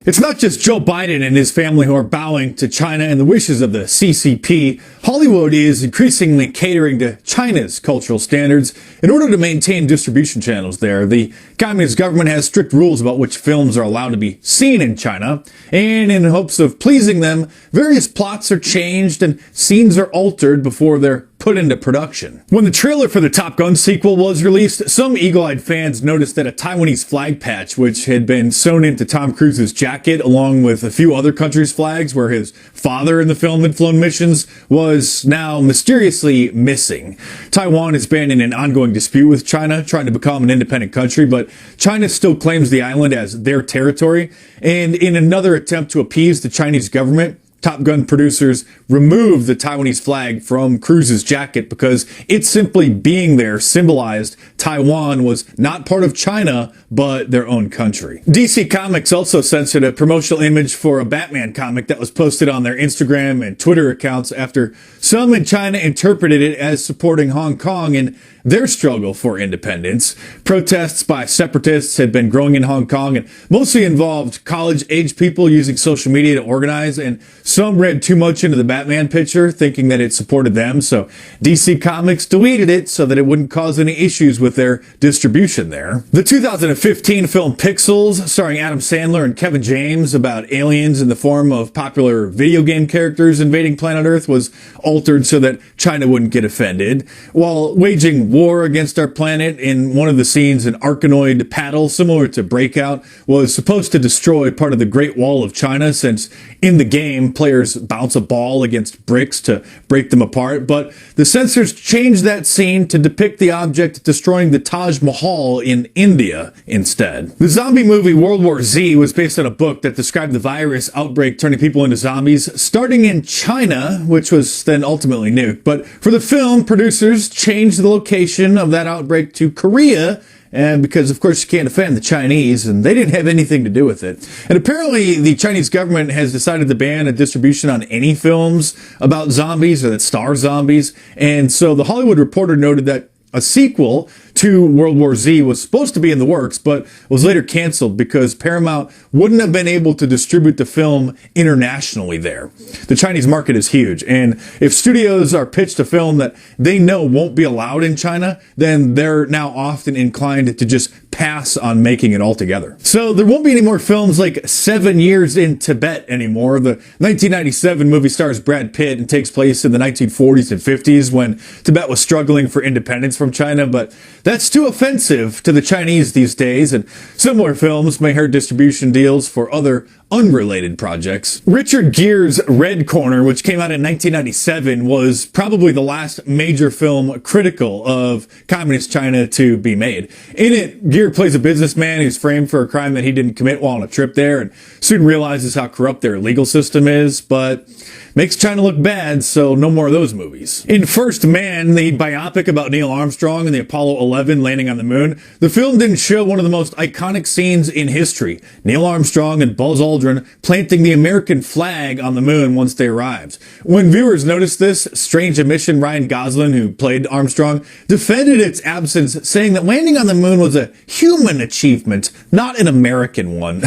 It's not just Joe Biden and his family who are bowing to China and the wishes of the CCP. Hollywood is increasingly catering to China's cultural standards in order to maintain distribution channels there. The communist government has strict rules about which films are allowed to be seen in China, and in hopes of pleasing them, various plots are changed and scenes are altered before they're put into production. When the trailer for the Top Gun sequel was released, some eagle-eyed fans noticed that a Taiwanese flag patch, which had been sewn into Tom Cruise's jacket along with a few other countries' flags where his father in the film had flown missions, was now mysteriously missing. Taiwan has been in an ongoing dispute with China, trying to become an independent country, but China still claims the island as their territory, and in another attempt to appease the Chinese government, Top Gun producers removed the Taiwanese flag from Cruise's jacket because it simply being there symbolized Taiwan was not part of China, but their own country. DC Comics also censored a promotional image for a Batman comic that was posted on their Instagram and Twitter accounts after some in China interpreted it as supporting Hong Kong in their struggle for independence. Protests by separatists had been growing in Hong Kong and mostly involved college-age people using social media to organize, and some read too much into the Batman picture, thinking that it supported them, so DC Comics deleted it so that it wouldn't cause any issues with their distribution there. The 2015 film Pixels, starring Adam Sandler and Kevin James, about aliens in the form of popular video game characters invading planet Earth, was altered so that China wouldn't get offended. While waging war against our planet, in one of the scenes, an Arkanoid paddle similar to Breakout was supposed to destroy part of the Great Wall of China, since in the game, players bounce a ball against bricks to break them apart, but the censors changed that scene to depict the object destroying the Taj Mahal in India instead. The zombie movie World War Z was based on a book that described the virus outbreak turning people into zombies, starting in China, which was then ultimately nuked. But for the film, producers changed the location of that outbreak to Korea, and because, of course, you can't offend the Chinese, and they didn't have anything to do with it. And apparently, the Chinese government has decided to ban a distribution on any films about zombies or that star zombies. And so the Hollywood Reporter noted that a sequel to World War Z was supposed to be in the works, but was later canceled because Paramount wouldn't have been able to distribute the film internationally there. The Chinese market is huge, and if studios are pitched a film that they know won't be allowed in China, then they're now often inclined to just pass on making it altogether. So there won't be any more films like 7 Years in Tibet anymore. The 1997 movie stars Brad Pitt and takes place in the 1940s and 50s when Tibet was struggling for independence from China, but that's too offensive to the Chinese these days, and similar films may hurt distribution deals for other unrelated projects. Richard Gere's Red Corner, which came out in 1997, was probably the last major film critical of communist China to be made. In it, Gere plays a businessman who's framed for a crime that he didn't commit while on a trip there, and soon realizes how corrupt their legal system is, but makes China look bad, so no more of those movies. In First Man, the biopic about Neil Armstrong and the Apollo 11 landing on the moon, the film didn't show one of the most iconic scenes in history: Neil Armstrong and Buzz Aldrin planting the American flag on the moon once they arrived. When viewers noticed this, strange omission Ryan Gosling, who played Armstrong, defended its absence, saying that landing on the moon was a human achievement, not an American one.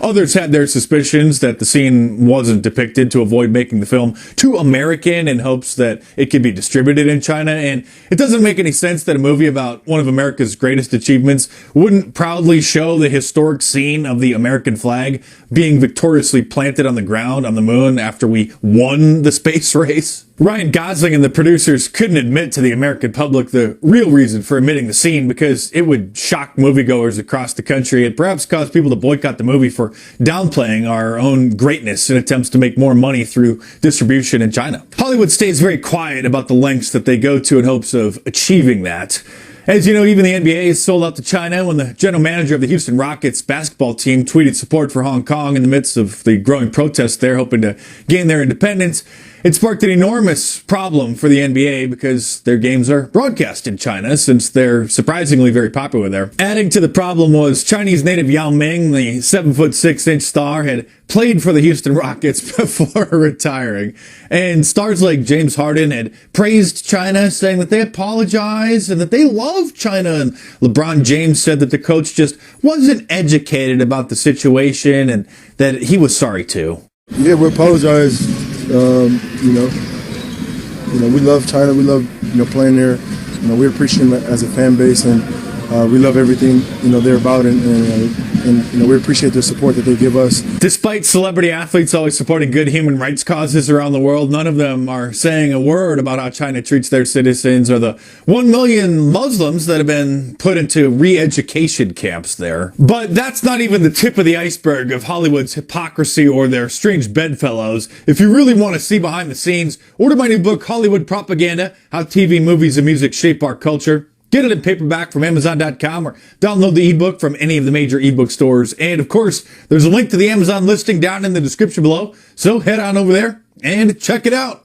Others had their suspicions that the scene wasn't depicted to avoid making the film too American in hopes that it could be distributed in China, and it doesn't make any sense that a movie about one of America's greatest achievements wouldn't proudly show the historic scene of the American flag being victoriously planted on the ground on the moon after we won the space race. Ryan Gosling and the producers couldn't admit to the American public the real reason for omitting the scene because it would shock moviegoers across the country and perhaps cause people to boycott the movie for downplaying our own greatness in attempts to make more money through distribution in China. Hollywood stays very quiet about the lengths that they go to in hopes of achieving that. As you know, even the NBA is sold out to China when the general manager of the Houston Rockets basketball team tweeted support for Hong Kong in the midst of the growing protests there, hoping to gain their independence. It sparked an enormous problem for the NBA because their games are broadcast in China since they're surprisingly very popular there. Adding to the problem was Chinese native Yao Ming, the 7'6" star, had played for the Houston Rockets before retiring. And stars like James Harden had praised China, saying that they apologize and that they love China. And LeBron James said that the coach just wasn't educated about the situation and that he was sorry too. Yeah, we apologize. We love China. We love, playing there. We appreciate them as a fan base, and we love everything, they're about, and we appreciate the support that they give us. Despite celebrity athletes always supporting good human rights causes around the world, none of them are saying a word about how China treats their citizens or the 1 million Muslims that have been put into re-education camps there. But that's not even the tip of the iceberg of Hollywood's hypocrisy or their strange bedfellows. If you really want to see behind the scenes, order my new book, Hollywood Propaganda: How TV, Movies, and Music Shape Our Culture. Get it in paperback from Amazon.com or download the ebook from any of the major ebook stores. And of course, there's a link to the Amazon listing down in the description below. So head on over there and check it out.